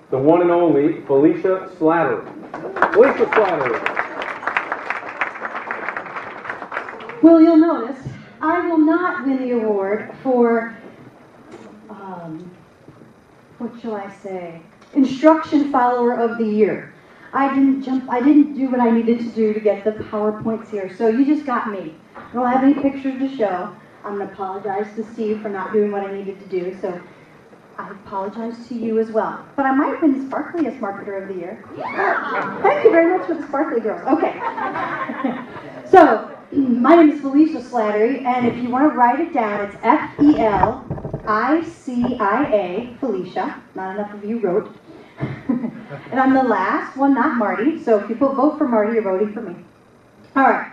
the one and only Felicia Slattery. Felicia Slattery. Well, you'll notice I will not win the award for, what shall I say, Instruction Follower of the Year. I didn't do what I needed to do to get the PowerPoints here, so you just got me. I don't have any pictures to show. I'm going to apologize to Steve for not doing what I needed to do, so I apologize to you as well. But I might win the Sparkliest Marketer of the Year. Thank you very much for the Sparkly Girls. Okay. So, my name is Felicia Slattery, and if you want to write it down, it's F-E-L-I-C-I-A, Felicia. Not enough of you wrote. And I'm the last one, not Marty. So if you vote for Marty, you're voting for me. All right.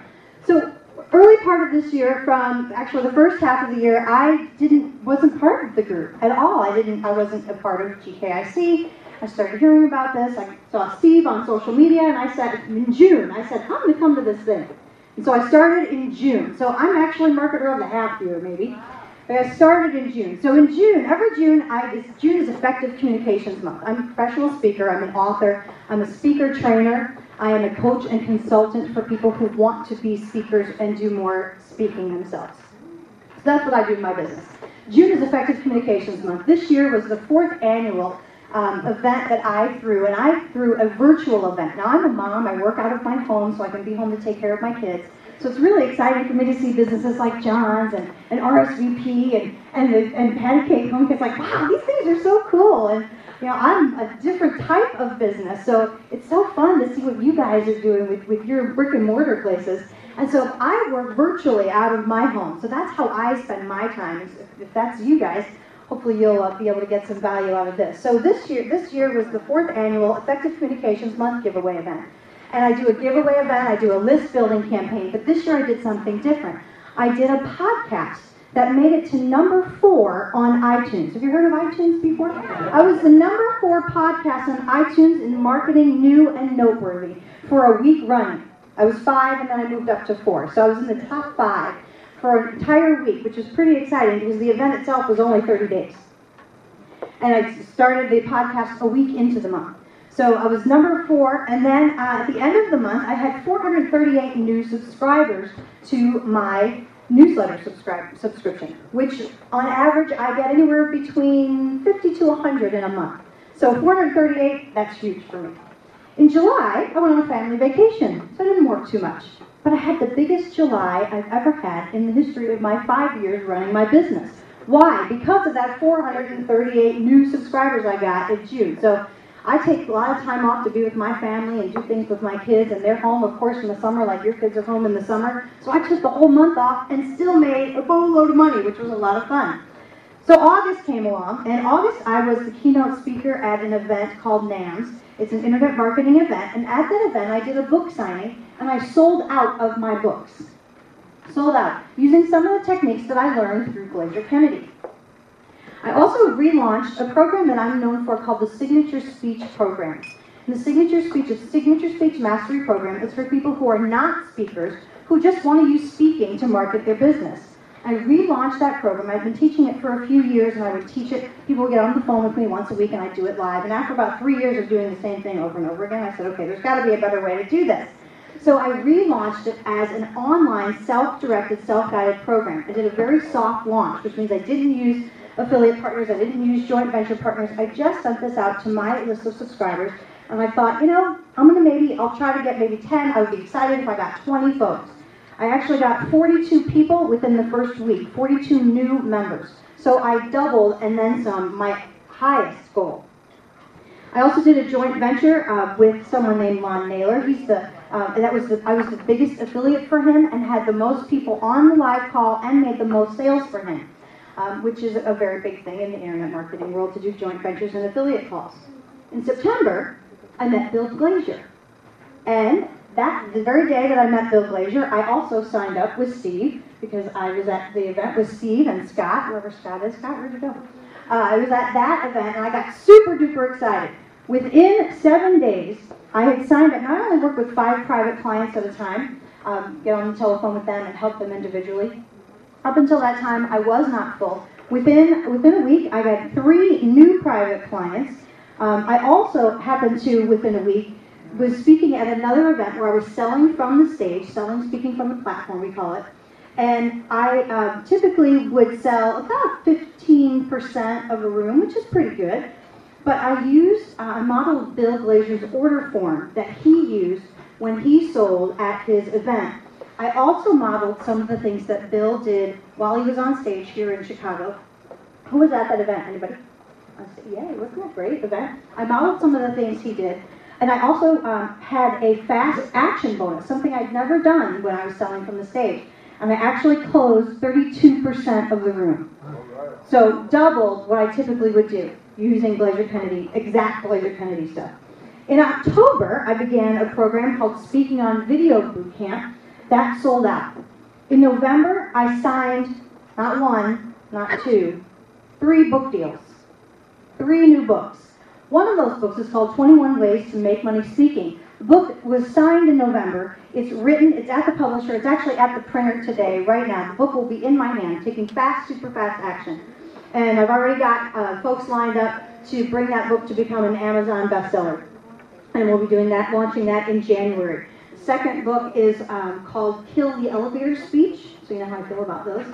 So early part of this year, from actually the first half of the year, I wasn't part of the group at all. I wasn't a part of GKIC. I started hearing about this. I saw Steve on social media, and I said in June, I'm going to come to this thing. And so I started in June. So I'm actually marketer of the half year, maybe. But I started in June. So in June, every June, June is Effective Communications Month. I'm a professional speaker. I'm an author. I'm a speaker trainer. I am a coach and consultant for people who want to be speakers and do more speaking themselves. So that's what I do in my business. June is Effective Communications Month. This year was the 4th annual event that I threw, and I threw a virtual event. Now, I'm a mom. I work out of my home so I can be home to take care of my kids. So it's really exciting for me to see businesses like John's and RSVP and Patty Cake Home. It's like, wow, these things are so cool. And I'm a different type of business, so it's so fun to see what you guys are doing with your brick and mortar places. And so I work virtually out of my home. So that's how I spend my time. If that's you guys, hopefully you'll be able to get some value out of this. So this year was the 4th annual Effective Communications Month giveaway event. And I do a giveaway event, I do a list building campaign, but this year I did something different. I did a podcast that made it to number 4 on iTunes. Have you heard of iTunes before? I was the number 4 podcast on iTunes in marketing new and noteworthy for a week running. I was 5 and then I moved up to 4. So I was in the top 5 for an entire week, which was pretty exciting because the event itself was only 30 days. And I started the podcast a week into the month. So I was number 4, and then at the end of the month, I had 438 new subscribers to my newsletter subscription, which on average I get anywhere between 50 to 100 in a month. So 438, that's huge for me. In July, I went on a family vacation, so I didn't work too much. But I had the biggest July I've ever had in the history of my 5 years running my business. Why? Because of that 438 new subscribers I got in June. So I take a lot of time off to be with my family and do things with my kids, and they're home, of course, in the summer, like your kids are home in the summer. So I took the whole month off and still made a boatload of money, which was a lot of fun. So August came along, and August I was the keynote speaker at an event called NAMS. It's an internet marketing event, and at that event I did a book signing, and I sold out of my books. Sold out, using some of the techniques that I learned through Glazier Kennedy. I also relaunched a program that I'm known for called the Signature Speech Program. And the Signature Speech Mastery Program is for people who are not speakers, who just want to use speaking to market their business. I relaunched that program. I've been teaching it for a few years, and I would teach it. People would get on the phone with me once a week, and I'd do it live. And after about 3 years of doing the same thing over and over again, I said, okay, there's got to be a better way to do this. So I relaunched it as an online, self-directed, self-guided program. I did a very soft launch, which means I didn't use affiliate partners, I didn't use joint venture partners. I just sent this out to my list of subscribers, and I thought, I'll try to get maybe 10. I would be excited if I got 20 folks. I actually got 42 people within the first week, 42 new members. So I doubled and then some, my highest goal. I also did a joint venture with someone named Lon Naylor. I was the biggest affiliate for him and had the most people on the live call and made the most sales for him. Which is a very big thing in the internet marketing world, to do joint ventures and affiliate calls. In September, I met Bill Glazier. And the very day that I met Bill Glazier, I also signed up with Steve, because I was at the event with Steve and Scott, whoever Scott is. Scott, where'd you go? I was at that event, and I got super duper excited. Within 7 days, I had signed up. Now, I only work with 5 private clients at a time, get on the telephone with them and help them individually. Up until that time, I was not full. Within a week, I got 3 new private clients. I also happened to, within a week, was speaking at another event where I was selling from the stage, speaking from the platform, we call it. And I typically would sell about 15% of a room, which is pretty good. But I modeled Bill Glazer's order form that he used when he sold at his event. I also modeled some of the things that Bill did while he was on stage here in Chicago. Who was at that event? Anybody? Yeah, wasn't that a great event? I modeled some of the things he did. And I also had a fast action bonus, something I'd never done when I was selling from the stage. And I actually closed 32% of the room. So doubled what I typically would do using Glazer Kennedy, exact Glazer Kennedy stuff. In October, I began a program called Speaking on Video Bootcamp. That sold out. In November, I signed not one, not two, 3 book deals. 3 new books. One of those books is called 21 Ways to Make Money Speaking. The book was signed in November. It's written, it's at the publisher, it's actually at the printer today, right now. The book will be in my hand, taking fast, super fast action. And I've already got folks lined up to bring that book to become an Amazon bestseller. And we'll be doing that, launching that in January. The second book is called Kill the Elevator Speech. So you know how I feel about those.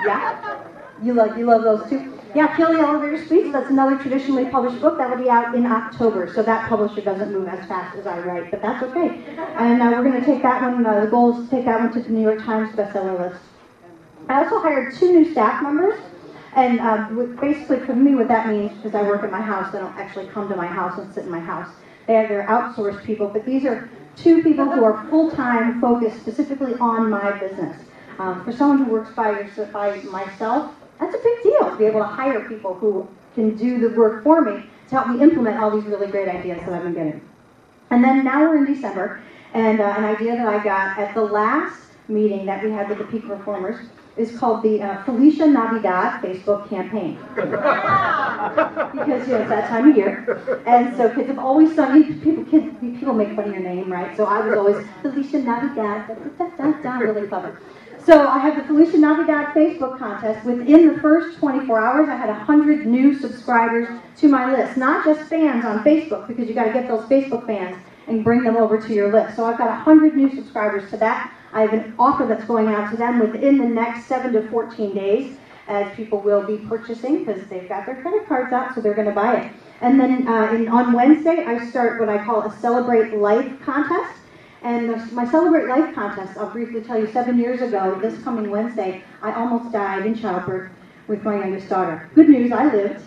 Yeah? You love those too? Yeah, Kill the Elevator Speech. That's another traditionally published book that will be out in October. So that publisher doesn't move as fast as I write, but that's okay. And we're going to take that one, the goal is to take that one to the New York Times bestseller list. I also hired 2 new staff members. And basically for me what that means, because I work at my house, they don't actually come to my house and sit in my house. They're outsourced people, but these are 2 people who are full-time focused specifically on my business. For someone who works by myself, that's a big deal to be able to hire people who can do the work for me to help me implement all these really great ideas that I've been getting. And then now we're in December, and an idea that I got at the last meeting that we had with the Peak Performers is called the Felicia Navidad Facebook campaign. Because, it's that time of year. And so kids have always done, people make fun of your name, right? So I was always Felicia Navidad, really clever. So I have the Felicia Navidad Facebook contest. Within the first 24 hours, I had 100 new subscribers to my list. Not just fans on Facebook, because you got to get those Facebook fans and bring them over to your list. So I've got 100 new subscribers to that. I have an offer that's going out to them within the next 7 to 14 days, as people will be purchasing because they've got their credit cards out, so they're going to buy it. And then on Wednesday, I start what I call a Celebrate Life contest. And my Celebrate Life contest, I'll briefly tell you, 7 years ago, this coming Wednesday, I almost died in childbirth with my youngest daughter. Good news, I lived,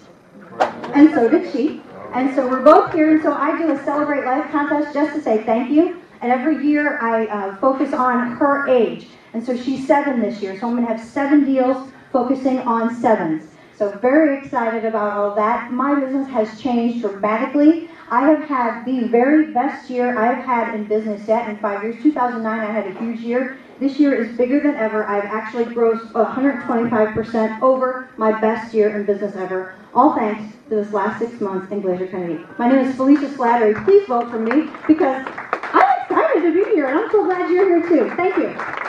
and so did she. And so we're both here, and so I do a Celebrate Life contest just to say thank you. And every year I focus on her age. And so she's 7 this year, so I'm going to have 7 deals focusing on 7s. So very excited about all that. My business has changed dramatically. I have had the very best year I've had in business yet in 5 years. 2009, I had a huge year. This year is bigger than ever. I've actually grossed 125% over my best year in business ever. All thanks to this last 6 months in Glazer Kennedy. My name is Felicia Slattery. Please vote for me because I'm excited to be here, and I'm so glad you're here too. Thank you.